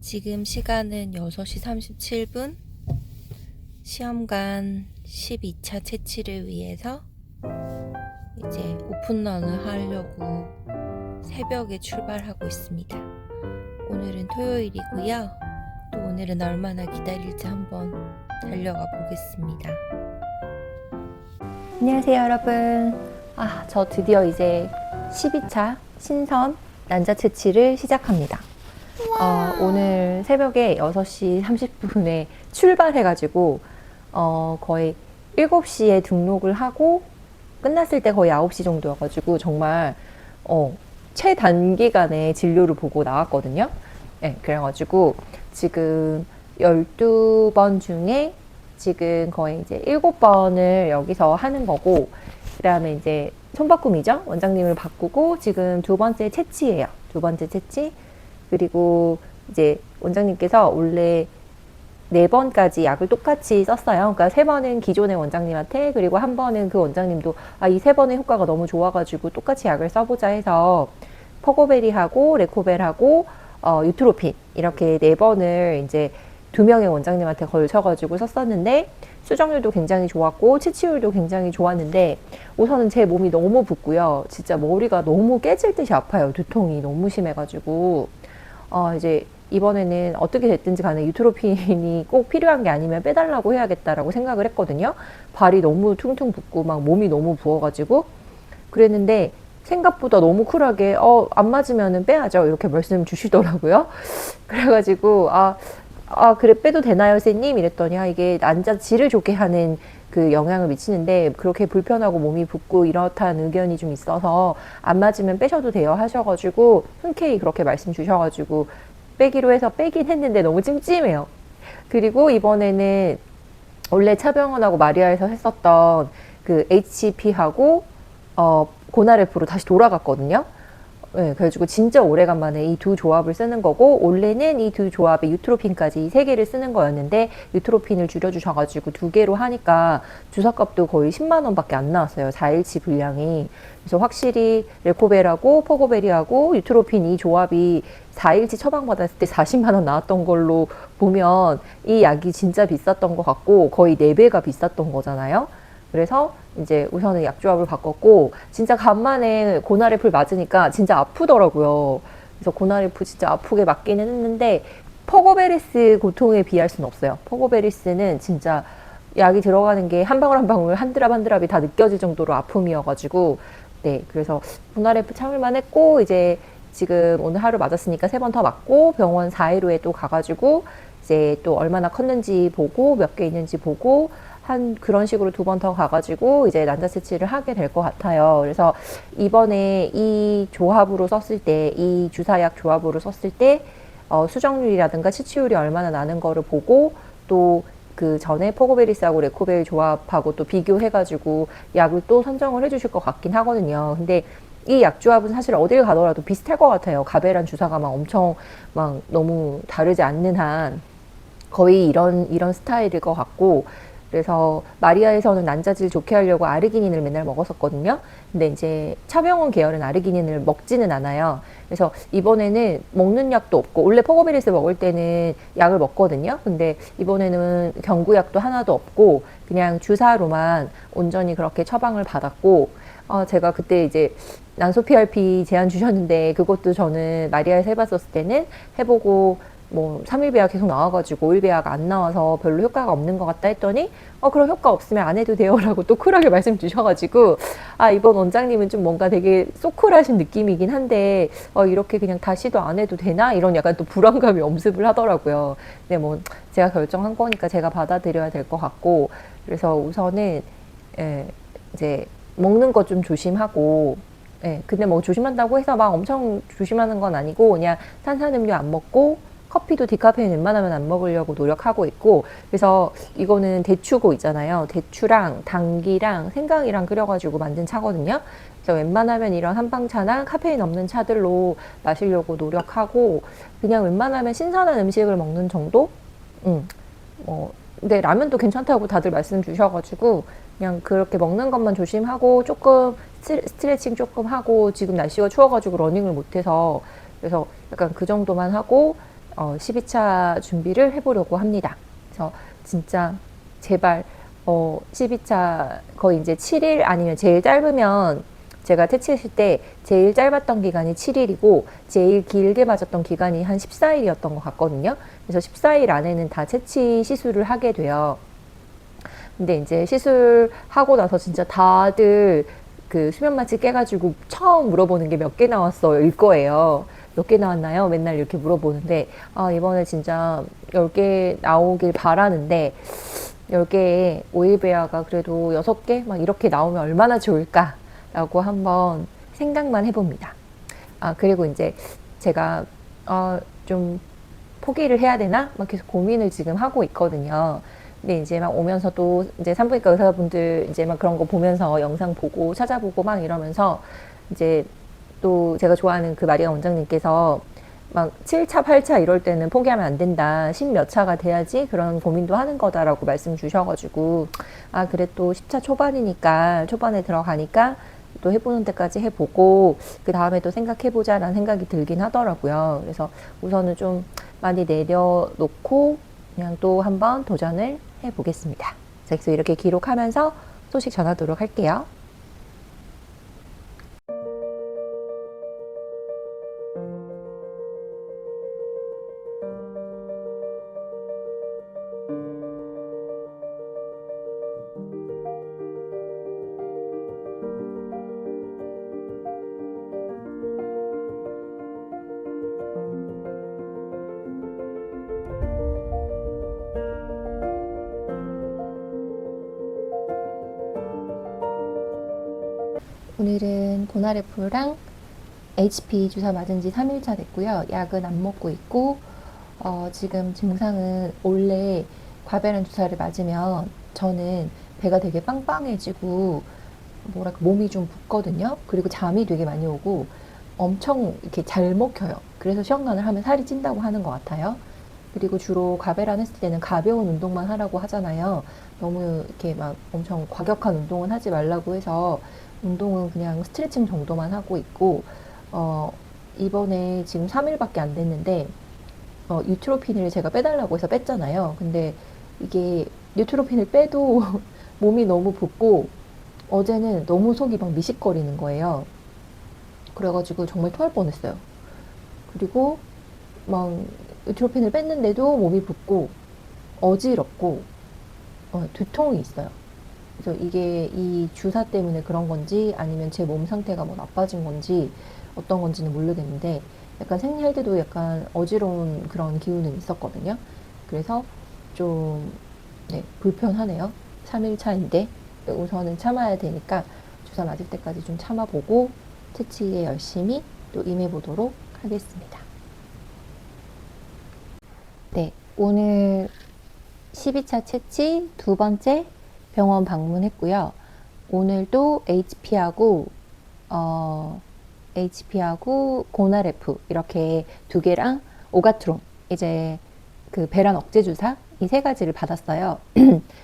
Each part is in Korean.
지금 시간은 6시 37분. 시험관 12차 채취를 위해서 이제 오픈런을 하려고 새벽에 출발하고 있습니다. 오늘은 토요일이고요. 또 오늘은 얼마나 기다릴지 한번 달려가 보겠습니다. 안녕하세요 여러분. 저 드디어 이제 12차 신선 난자 채취를 시작합니다. 오늘 새벽에 6시 30분에 출발해가지고 거의 7시에 등록을 하고 끝났을 때 거의 9시 정도여가지고 정말 최단기간에 진료를 보고 나왔거든요. 네, 그래가지고 지금 12번 중에 지금 거의 이제 7번을 여기서 하는 거고, 그 다음에 이제 손바꿈이죠. 원장님을 바꾸고 지금 두 번째 채취예요. 두 번째 채취. 그리고 이제 원장님께서 원래 4번까지 약을 똑같이 썼어요. 그러니까 3번은 기존의 원장님한테, 그리고 한 번은 그 원장님도 이 3번의 효과가 너무 좋아가지고 똑같이 약을 써보자 해서 퍼고베리하고 레코벨하고 유트로핀 이렇게 4번을 이제 2명의 원장님한테 걸쳐가지고 썼었는데, 수정률도 굉장히 좋았고 치치율도 굉장히 좋았는데, 우선은 제 몸이 너무 붓고요. 진짜 머리가 너무 깨질 듯이 아파요. 두통이 너무 심해가지고 이제 이번에는 어떻게 됐든지 간에 유트로핀이 꼭 필요한 게 아니면 빼달라고 해야겠다라고 생각을 했거든요. 발이 너무 퉁퉁 붓고 막 몸이 너무 부어가지고 그랬는데, 생각보다 너무 쿨하게 안 맞으면은 빼야죠 이렇게 말씀 주시더라고요. 그래가지고 그래 빼도 되나요 선생님 이랬더니 이게 난자 질을 좋게 하는 그 영향을 미치는데 그렇게 불편하고 몸이 붓고 이렇다는 의견이 좀 있어서 안 맞으면 빼셔도 돼요 하셔가지고 흔쾌히 그렇게 말씀 주셔가지고 빼기로 해서 빼긴 했는데 너무 찜찜해요. 그리고 이번에는 원래 차병원하고 마리아에서 했었던 그 HCP하고 고나레프로 다시 돌아갔거든요. 네, 그래가지고 진짜 오래간만에 이 두 조합을 쓰는 거고, 원래는 이 두 조합에 유트로핀까지 3개를 쓰는 거였는데 유트로핀을 줄여주셔가지고 2개로 하니까 주사값도 거의 10만 원밖에 안 나왔어요. 4일치 분량이. 그래서 확실히 레코벨하고 퍼고베리하고 유트로핀 이 조합이 4일치 처방받았을 때 40만 원 나왔던 걸로 보면 이 약이 진짜 비쌌던 것 같고 거의 4배가 비쌌던 거잖아요. 그래서 이제 우선은 약조합을 바꿨고, 진짜 간만에 고나레프를 맞으니까 진짜 아프더라고요. 그래서 고나레프 진짜 아프게 맞기는 했는데 퍼고베리스 고통에 비할 수는 없어요. 퍼고베리스는 진짜 약이 들어가는 게 한 방울 한 방울 한 드랍 한 드랍이 다 느껴질 정도로 아픔이어가지고, 네, 그래서 고나레프 참을만 했고, 이제 지금 오늘 하루 맞았으니까 3번 더 맞고 병원 4일 후에 또 가가지고 이제 또 얼마나 컸는지 보고 몇 개 있는지 보고 한 그런 식으로 2번 더 가가지고 이제 난자 채취를 하게 될 것 같아요. 그래서 이번에 이 조합으로 썼을 때, 이 주사약 조합으로 썼을 때 수정률이라든가 치치율이 얼마나 나는 거를 보고, 또 그 전에 포고베리스하고 레코벨 조합하고 또 비교해가지고 약을 또 선정을 해주실 것 같긴 하거든요. 근데 이 약조합은 사실 어딜 가더라도 비슷할 것 같아요. 가베란 주사가 막 엄청 막 너무 다르지 않는 한 거의 이런 스타일일 것 같고, 그래서 마리아에서는 난자질 좋게 하려고 아르기닌을 맨날 먹었었거든요. 근데 이제 차병원 계열은 아르기닌을 먹지는 않아요. 그래서 이번에는 먹는 약도 없고, 원래 포고베리스 먹을 때는 약을 먹거든요. 근데 이번에는 경구약도 하나도 없고 그냥 주사로만 온전히 그렇게 처방을 받았고, 제가 그때 이제 난소 PRP 제안 주셨는데 그것도 저는 마리아에서 해봤었을 때는 해보고 뭐 3일 배약 계속 나와가지고 5일 배약 안 나와서 별로 효과가 없는 것 같다 했더니 그럼 효과 없으면 안 해도 돼요 라고 또 쿨하게 말씀 주셔가지고 이번 원장님은 좀 뭔가 되게 쏘쿨하신 느낌이긴 한데 이렇게 그냥 다시도 안 해도 되나 이런 약간 또 불안감이 엄습을 하더라고요. 근데 뭐 제가 결정한 거니까 제가 받아들여야 될 것 같고, 그래서 우선은 이제 먹는 거 좀 조심하고, 근데 뭐 조심한다고 해서 막 엄청 조심하는 건 아니고 그냥 탄산음료 안 먹고 커피도 디카페인 웬만하면 안 먹으려고 노력하고 있고, 그래서 이거는 대추고 있잖아요. 대추랑 당기랑 생강이랑 끓여가지고 만든 차거든요. 그래서 웬만하면 이런 한방차나 카페인 없는 차들로 마시려고 노력하고, 그냥 웬만하면 신선한 음식을 먹는 정도? 근데 라면도 괜찮다고 다들 말씀 주셔가지고 그냥 그렇게 먹는 것만 조심하고 조금 스트레칭 조금 하고, 지금 날씨가 추워가지고 러닝을 못해서 그래서 약간 그 정도만 하고 12차 준비를 해보려고 합니다. 그래서 진짜 제발 12차 거의 이제 7일 아니면 제일 짧으면 제가 퇴치했을 때 제일 짧았던 기간이 7일이고 제일 길게 맞았던 기간이 한 14일이었던 것 같거든요. 그래서 14일 안에는 다 채취 시술을 하게 돼요. 근데 이제 시술하고 나서 진짜 다들 그 수면 마취 깨가지고 처음 물어보는 게 몇 개 나왔어요? 일 거예요. 몇 개 나왔나요? 맨날 이렇게 물어보는데, 이번에 진짜 10개 나오길 바라는데, 10개에 오일베아가 그래도 6개? 막 이렇게 나오면 얼마나 좋을까? 라고 한번 생각만 해봅니다. 그리고 이제 제가, 좀 포기를 해야 되나? 막 계속 고민을 지금 하고 있거든요. 근데 이제 막 오면서 또 이제 산부인과 의사분들 이제 막 그런 거 보면서 영상 보고 찾아보고 막 이러면서 이제 또 제가 좋아하는 그 마리아 원장님께서 막 7차, 8차 이럴 때는 포기하면 안 된다. 10몇 차가 돼야지 그런 고민도 하는 거다라고 말씀 주셔가지고 그래 또 10차 초반이니까 초반에 들어가니까 또 해보는 데까지 해보고 그 다음에 또 생각해보자라는 생각이 들긴 하더라고요. 그래서 우선은 좀 많이 내려놓고 그냥 또 한번 도전을 해보겠습니다. 그래서 이렇게 기록하면서 소식 전하도록 할게요. 오늘은 고나레프랑 HP 주사 맞은 지 3일차 됐고요. 약은 안 먹고 있고 지금 증상은 원래 과배란 주사를 맞으면 저는 배가 되게 빵빵해지고 뭐랄까 몸이 좀 붓거든요. 그리고 잠이 되게 많이 오고 엄청 이렇게 잘 먹혀요. 그래서 시험관을 하면 살이 찐다고 하는 것 같아요. 그리고 주로 과배란 했을 때는 가벼운 운동만 하라고 하잖아요. 너무 이렇게 막 엄청 과격한 운동은 하지 말라고 해서 운동은 그냥 스트레칭 정도만 하고 있고 이번에 지금 3일밖에 안 됐는데 유트로핀을 제가 빼달라고 해서 뺐잖아요. 근데 이게 유트로핀을 빼도 몸이 너무 붓고 어제는 너무 속이 막 미식거리는 거예요. 그래가지고 정말 토할 뻔했어요. 그리고 막 유트로핀을 뺐는데도 몸이 붓고 어지럽고 두통이 있어요. 그래서 이게 이 주사 때문에 그런 건지 아니면 제 몸 상태가 뭐 나빠진 건지 어떤 건지는 모르겠는데 약간 생리할 때도 약간 어지러운 그런 기운은 있었거든요. 그래서 좀 불편하네요. 3일 차인데 우선은 참아야 되니까 주사 맞을 때까지 좀 참아보고 채취에 열심히 또 임해보도록 하겠습니다. 네, 오늘 12차 채취 두 번째 병원 방문했고요. 오늘도 HP하고 고나레프 이렇게 두 개랑 오가트론 이제 그 배란 억제 주사 이 세 가지를 받았어요.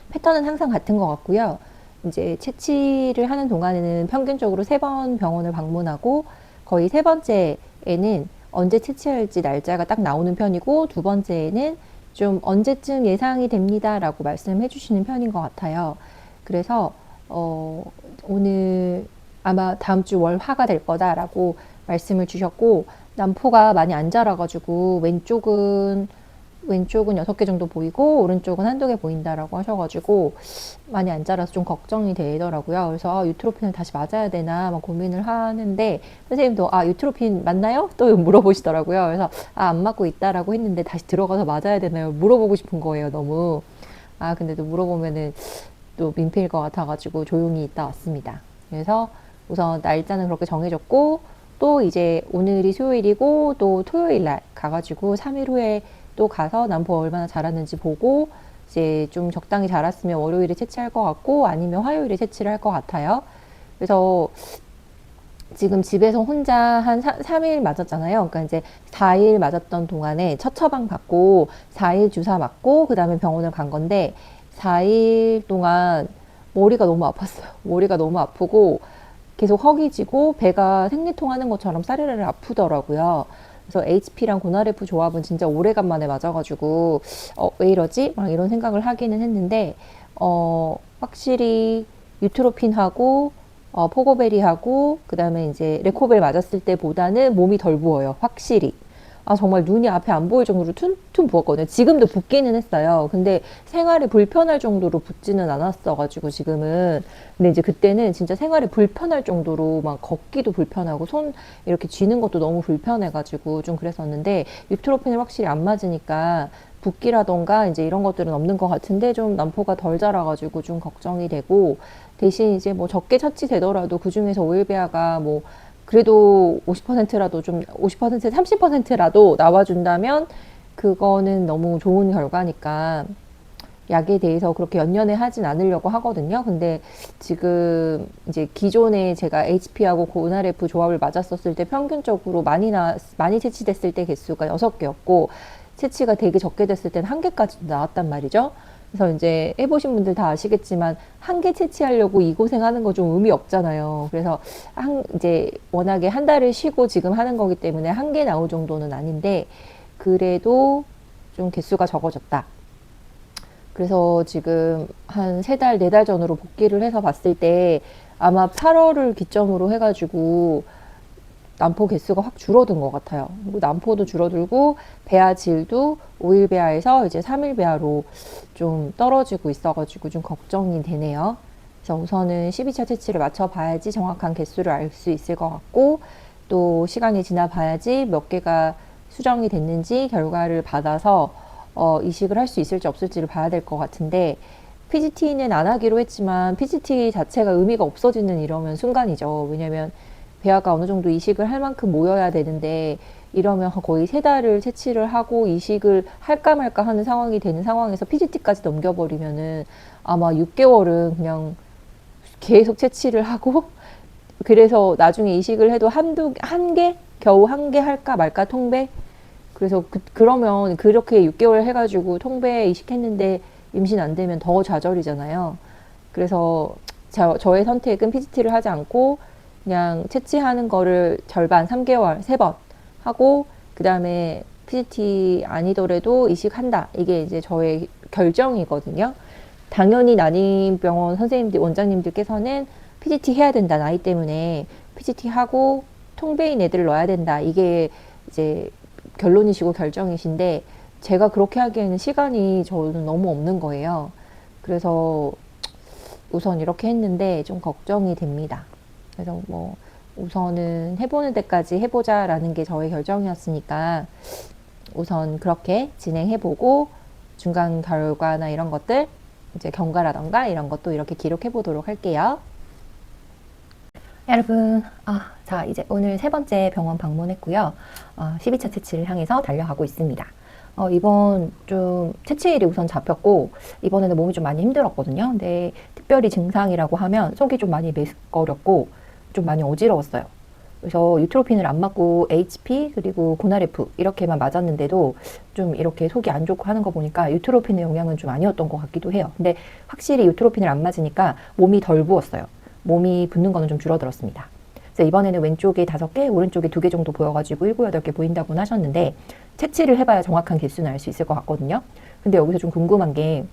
패턴은 항상 같은 것 같고요. 이제 채취를 하는 동안에는 평균적으로 3번 병원을 방문하고 거의 세 번째에는 언제 채취할지 날짜가 딱 나오는 편이고 두 번째에는 좀 언제쯤 예상이 됩니다라고 말씀해 주시는 편인 것 같아요. 그래서 오늘 아마 다음 주 월화가 될 거다라고 말씀을 주셨고 난포가 많이 안 자라가지고 왼쪽은 6개 정도 보이고 오른쪽은 한두 개 보인다라고 하셔가지고 많이 안 자라서 좀 걱정이 되더라고요. 그래서 유트로핀을 다시 맞아야 되나 막 고민을 하는데 선생님도 유트로핀 맞나요? 또 물어보시더라고요. 그래서 안 맞고 있다라고 했는데 다시 들어가서 맞아야 되나요? 물어보고 싶은 거예요. 너무. 근데 또 물어보면은 또 민폐일 것 같아가지고 조용히 있다 왔습니다. 그래서 우선 날짜는 그렇게 정해졌고 또 이제 오늘이 수요일이고 또 토요일 날 가가지고 3일 후에 또 가서 난포 얼마나 자랐는지 보고 이제 좀 적당히 자랐으면 월요일에 채취할 것 같고 아니면 화요일에 채취를 할 것 같아요. 그래서 지금 집에서 혼자 한 3일 맞았잖아요. 그러니까 이제 4일 맞았던 동안에 첫 처방 받고 4일 주사 맞고 그 다음에 병원을 간 건데 4일 동안 머리가 너무 아팠어요. 머리가 너무 아프고 계속 허기지고 배가 생리통 하는 것처럼 싸르르 아프더라고요. 그래서 HP랑 고나레프 조합은 진짜 오래간만에 맞아가지고 왜 이러지? 막 이런 생각을 하기는 했는데 확실히 유트로핀하고 포고베리하고 그다음에 이제 레코벨 맞았을 때보다는 몸이 덜 부어요. 확실히. 정말 눈이 앞에 안 보일 정도로 퉁퉁 부었거든요. 지금도 붓기는 했어요. 근데 생활에 불편할 정도로 붓지는 않았어가지고 지금은. 근데 이제 그때는 진짜 생활에 불편할 정도로 막 걷기도 불편하고 손 이렇게 쥐는 것도 너무 불편해가지고 좀 그랬었는데 유트로핀을 확실히 안 맞으니까 붓기라던가 이제 이런 것들은 없는 것 같은데 좀 난포가 덜 자라가지고 좀 걱정이 되고 대신 이제 뭐 적게 차치되더라도 그 중에서 오일베아가 뭐 그래도 50%라도 좀 50% 30%라도 나와준다면 그거는 너무 좋은 결과니까 약에 대해서 그렇게 연연해 하진 않으려고 하거든요. 근데 지금 이제 기존에 제가 HP하고 고나레프 조합을 맞았었을 때 평균적으로 많이 채취됐을 때 개수가 6개였고 채취가 되게 적게 됐을 때는 1개까지도 나왔단 말이죠. 그래서 이제 해보신 분들 다 아시겠지만 1개 채취하려고 이 고생하는 거 좀 의미 없잖아요. 그래서 이제 워낙에 한 달을 쉬고 지금 하는 거기 때문에 1개 나올 정도는 아닌데 그래도 좀 개수가 적어졌다. 그래서 지금 한 3달, 4달 전으로 복귀를 해서 봤을 때 아마 8월을 기점으로 해가지고 난포 개수가 확 줄어든 것 같아요. 그리고 난포도 줄어들고 배아 질도 5일 배아에서 이제 3일 배아로 좀 떨어지고 있어가지고 좀 걱정이 되네요. 그래서 우선은 12차 채취를 맞춰봐야지 정확한 개수를 알 수 있을 것 같고 또 시간이 지나봐야지 몇 개가 수정이 됐는지 결과를 받아서 이식을 할 수 있을지 없을지를 봐야 될 것 같은데 PGT는 안 하기로 했지만 PGT 자체가 의미가 없어지는 이러면 순간이죠. 왜냐면 배아가 어느 정도 이식을 할 만큼 모여야 되는데 이러면 거의 3달을 채취를 하고 이식을 할까 말까 하는 상황이 되는 상황에서 PGT까지 넘겨버리면은 아마 6개월은 그냥 계속 채취를 하고 그래서 나중에 이식을 해도 겨우 한 개 할까 말까 통배? 그래서 그러면 그렇게 6개월 해가지고 통배 이식했는데 임신 안 되면 더 좌절이잖아요. 그래서 저의 선택은 PGT를 하지 않고 그냥 채취하는 거를 절반 3개월 3번 하고 그 다음에 PGT 아니더라도 이식한다. 이게 이제 저의 결정이거든요. 당연히 난임병원 선생님들, 원장님들께서는 PGT 해야 된다. 나이 때문에 PGT 하고 통배인 애들을 넣어야 된다. 이게 이제 결론이시고 결정이신데 제가 그렇게 하기에는 시간이 저는 너무 없는 거예요. 그래서 우선 이렇게 했는데 좀 걱정이 됩니다. 그래서 뭐 우선은 해보는 데까지 해보자라는 게 저의 결정이었으니까 우선 그렇게 진행해보고 중간 결과나 이런 것들 이제 경과라던가 이런 것도 이렇게 기록해 보도록 할게요. 여러분, 자 이제 오늘 3번째 병원 방문했고요. 12차 채취를 향해서 달려가고 있습니다. 이번 좀 채취일이 우선 잡혔고 이번에는 몸이 좀 많이 힘들었거든요. 근데 특별히 증상이라고 하면 속이 좀 많이 메스꺼렸고 좀 많이 어지러웠어요. 그래서 유트로핀을 안 맞고 HP 그리고 고나레프 이렇게만 맞았는데도 좀 이렇게 속이 안 좋고 하는 거 보니까 유트로핀의 영향은 좀 아니었던 것 같기도 해요. 근데 확실히 유트로핀을 안 맞으니까 몸이 덜 부었어요. 몸이 붓는 거는 좀 줄어들었습니다. 그래서 이번에는 왼쪽에 5개, 오른쪽에 2개 정도 보여가지고 7, 8개 보인다고 하셨는데 채취를 해봐야 정확한 개수는 알 수 있을 것 같거든요. 근데 여기서 좀 궁금한 게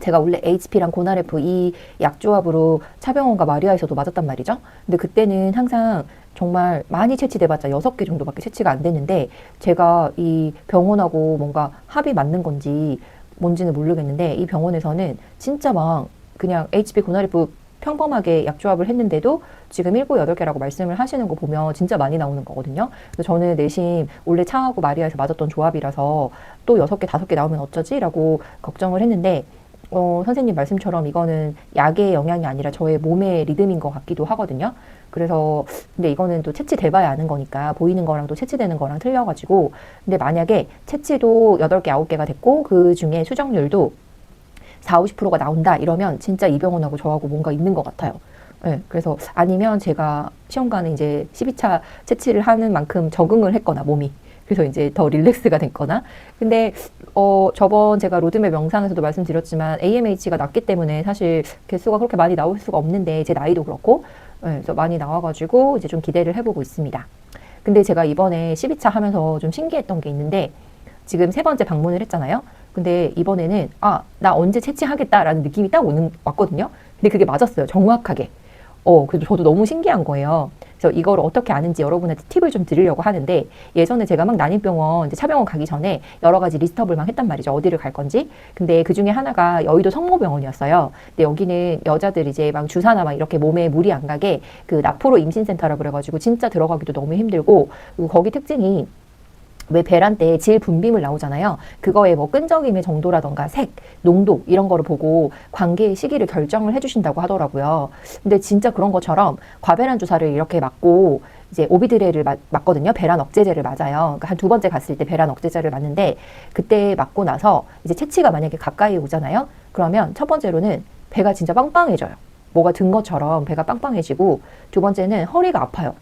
제가 원래 HP랑 고나레프 이 약조합으로 차병원과 마리아에서도 맞았단 말이죠. 근데 그때는 항상 정말 많이 채취돼봤자 6개 정도밖에 채취가 안 됐는데 제가 이 병원하고 뭔가 합이 맞는 건지 뭔지는 모르겠는데 이 병원에서는 진짜 막 그냥 HP 고나레프 평범하게 약조합을 했는데도 지금 7, 8개라고 말씀을 하시는 거 보면 진짜 많이 나오는 거거든요. 그래서 저는 내심 원래 차하고 마리아에서 맞았던 조합이라서 또 6개, 5개 나오면 어쩌지? 라고 걱정을 했는데 선생님 말씀처럼 이거는 약의 영향이 아니라 저의 몸의 리듬인 것 같기도 하거든요. 그래서 근데 이거는 또 채취돼봐야 아는 거니까 보이는 거랑 또 채취되는 거랑 틀려가지고 근데 만약에 채취도 8개, 9개가 됐고 그 중에 수정률도 40, 50%가 나온다 이러면 진짜 이 병원하고 저하고 뭔가 있는 것 같아요. 네, 그래서 아니면 제가 시험관에 이제 12차 채취를 하는 만큼 적응을 했거나 몸이 그래서 이제 더 릴렉스가 됐거나 근데 저번 제가 로드맵 영상에서도 말씀드렸지만 AMH가 낮기 때문에 사실 개수가 그렇게 많이 나올 수가 없는데 제 나이도 그렇고 네, 그래서 많이 나와가지고 이제 좀 기대를 해보고 있습니다. 근데 제가 이번에 12차 하면서 좀 신기했던 게 있는데 지금 세 번째 방문을 했잖아요. 근데 이번에는 나 언제 채취하겠다라는 느낌이 딱 왔거든요. 근데 그게 맞았어요. 정확하게. 그래서 저도 너무 신기한 거예요. 그래서 이걸 어떻게 아는지 여러분한테 팁을 좀 드리려고 하는데 예전에 제가 막 난임병원, 이제 차병원 가기 전에 여러 가지 리스트업을 막 했단 말이죠. 어디를 갈 건지. 근데 그 중에 하나가 여의도 성모병원이었어요. 근데 여기는 여자들 이제 막 주사나 막 이렇게 몸에 물이 안 가게 그 나포로 임신센터라 그래가지고 진짜 들어가기도 너무 힘들고 그리고 거기 특징이 왜 배란 때 질 분비물 나오잖아요. 그거에 뭐 끈적임의 정도라던가 색, 농도 이런 거를 보고 관계의 시기를 결정을 해주신다고 하더라고요. 근데 진짜 그런 것처럼 과배란 주사를 이렇게 맞고 이제 오비드레를 맞거든요. 배란 억제제를 맞아요. 그러니까 한 두 번째 갔을 때 배란 억제제를 맞는데 그때 맞고 나서 이제 채취가 만약에 가까이 오잖아요. 그러면 첫 번째로는 배가 진짜 빵빵해져요. 뭐가 든 것처럼 배가 빵빵해지고 두 번째는 허리가 아파요.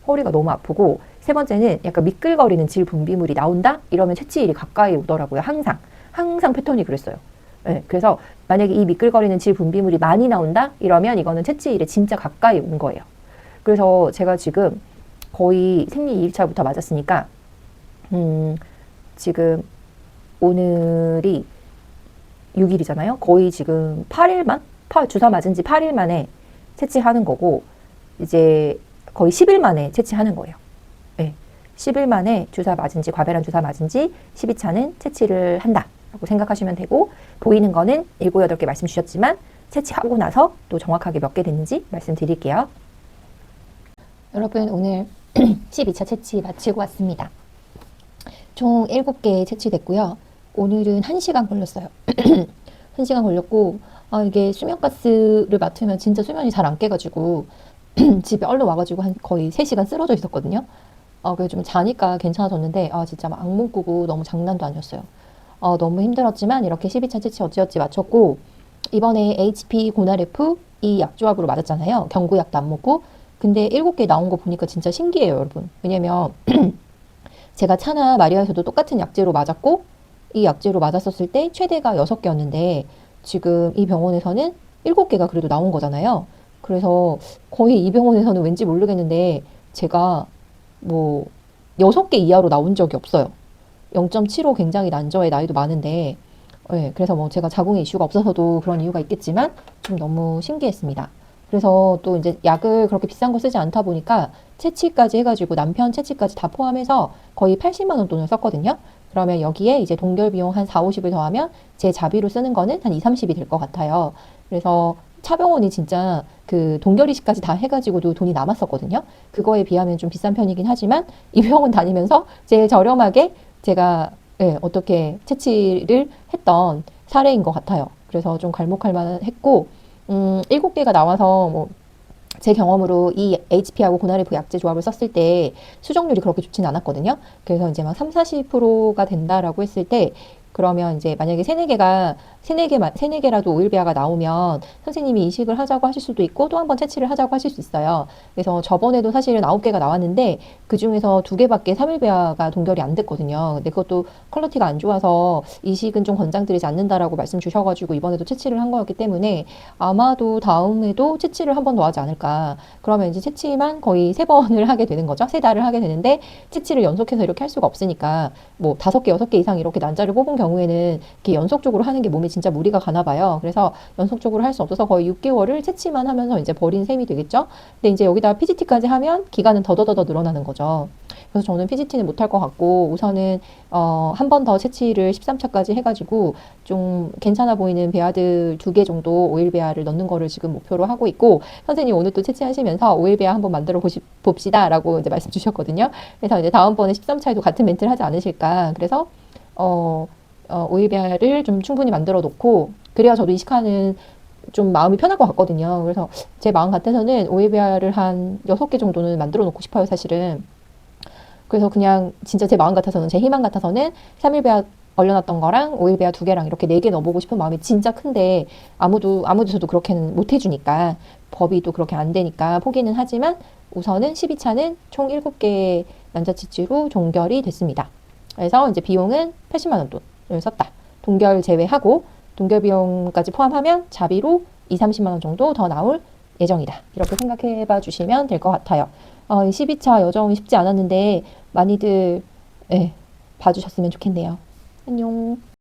허리가 너무 아프고 세 번째는 약간 미끌거리는 질 분비물이 나온다? 이러면 채취일이 가까이 오더라고요. 항상 패턴이 그랬어요. 네, 그래서 만약에 이 미끌거리는 질 분비물이 많이 나온다? 이러면 이거는 채취일에 진짜 가까이 온 거예요. 그래서 제가 지금 거의 생리 2일차부터 맞았으니까 지금 오늘이 6일이잖아요. 거의 지금 8일만? 주사 맞은 지 8일 만에 채취하는 거고 이제 거의 10일 만에 채취하는 거예요. 네. 10일 만에 주사 맞은 지, 과배란 주사 맞은 지 12차는 채취를 한다 라고 생각하시면 되고 보이는 거는 7, 8개 말씀 주셨지만 채취하고 나서 또 정확하게 몇 개 됐는지 말씀드릴게요. 여러분 오늘 12차 채취 마치고 왔습니다. 총 7개 채취됐고요. 오늘은 1시간 걸렸어요. 1시간 걸렸고 이게 수면가스를 맡으면 진짜 수면이 잘 안 깨가지고 집에 얼른 와가지고 한 거의 3시간 쓰러져 있었거든요. 그래서 좀 자니까 괜찮아졌는데 진짜 막 악몽 꾸고 너무 장난도 아니었어요. 너무 힘들었지만 이렇게 12차 채취 어찌어찌 마쳤고 이번에 HP 고나레프 이 약조합으로 맞았잖아요. 경구약도 안 먹고. 근데 7개 나온 거 보니까 진짜 신기해요, 여러분. 왜냐면 제가 차나 마리아에서도 똑같은 약제로 맞았고 이 약제로 맞았었을 때 최대가 6개였는데 지금 이 병원에서는 7개가 그래도 나온 거잖아요. 그래서 거의 이 병원에서는 왠지 모르겠는데 제가 뭐 6개 이하로 나온 적이 없어요. 0.75 굉장히 난저에 나이도 많은데 네, 그래서 뭐 제가 자궁에 이슈가 없어서도 그런 이유가 있겠지만 좀 너무 신기했습니다. 그래서 또 이제 약을 그렇게 비싼 거 쓰지 않다 보니까 채취까지 해가지고 남편 채취까지 다 포함해서 거의 80만 원 돈을 썼거든요. 그러면 여기에 이제 동결 비용 한 4, 50을 더하면 제 자비로 쓰는 거는 한 2, 30이 될 것 같아요. 그래서 차병원이 진짜 그 동결이식까지 다 해가지고도 돈이 남았었거든요. 그거에 비하면 좀 비싼 편이긴 하지만 이 병원 다니면서 제일 저렴하게 제가 어떻게 채취를 했던 사례인 것 같아요. 그래서 좀 갈목할 만했고 7개가 나와서 뭐 제 경험으로 이 HP하고 고나리프 약제 조합을 썼을 때 수정률이 그렇게 좋지는 않았거든요. 그래서 이제 막 3, 40%가 된다라고 했을 때 그러면 이제 만약에 세네 개라도 오일배아가 나오면 선생님이 이식을 하자고 하실 수도 있고 또 한 번 채취를 하자고 하실 수 있어요. 그래서 저번에도 사실은 9개가 나왔는데 그 중에서 2개밖에 3일배아가 동결이 안 됐거든요. 근데 그것도 퀄리티가 안 좋아서 이식은 좀 권장드리지 않는다라고 말씀 주셔가지고 이번에도 채취를 한 거였기 때문에 아마도 다음에도 채취를 한 번 더 하지 않을까. 그러면 이제 채취만 거의 3번을 하게 되는 거죠. 3달을 하게 되는데 채취를 연속해서 이렇게 할 수가 없으니까 뭐 5개, 6개 이상 이렇게 난자를 뽑은 경우에는 이렇게 연속적으로 하는 게 몸에 진짜 무리가 가나 봐요. 그래서 연속적으로 할 수 없어서 거의 6개월을 채취만 하면서 이제 버린 셈이 되겠죠. 근데 이제 여기다 PGT까지 하면 기간은 더더더 늘어나는 거죠. 그래서 저는 PGT는 못할 것 같고 우선은 한 번 더 채취를 13차까지 해가지고 좀 괜찮아 보이는 배아들 2개 정도 오일 배아를 넣는 거를 지금 목표로 하고 있고 선생님 오늘 또 채취하시면서 오일 배아 한번 만들어 봅시다라고 이제 말씀 주셨거든요. 그래서 이제 다음번에 13차에도 같은 멘트를 하지 않으실까. 그래서 오일배아를 좀 충분히 만들어 놓고 그래야 저도 이식하는 좀 마음이 편할 것 같거든요. 그래서 제 마음 같아서는 오일배아를 한 6개 정도는 만들어 놓고 싶어요, 사실은. 그래서 그냥 진짜 제 마음 같아서는, 제 희망 같아서는 3일배아 얼려놨던 거랑 오일배아 2개랑 이렇게 4개 넣어보고 싶은 마음이 진짜 큰데 아무도 저도 그렇게는 못 해주니까 법이 또 그렇게 안 되니까 포기는 하지만 우선은 12차는 총 7개의 난자치치로 종결이 됐습니다. 그래서 이제 비용은 80만 원 돈을 썼다. 동결 제외하고 동결 비용까지 포함하면 자비로 2, 30만 원 정도 더 나올 예정이다. 이렇게 생각해 봐 주시면 될 것 같아요. 이 12차 여정 쉽지 않았는데 많이들 봐주셨으면 좋겠네요. 안녕.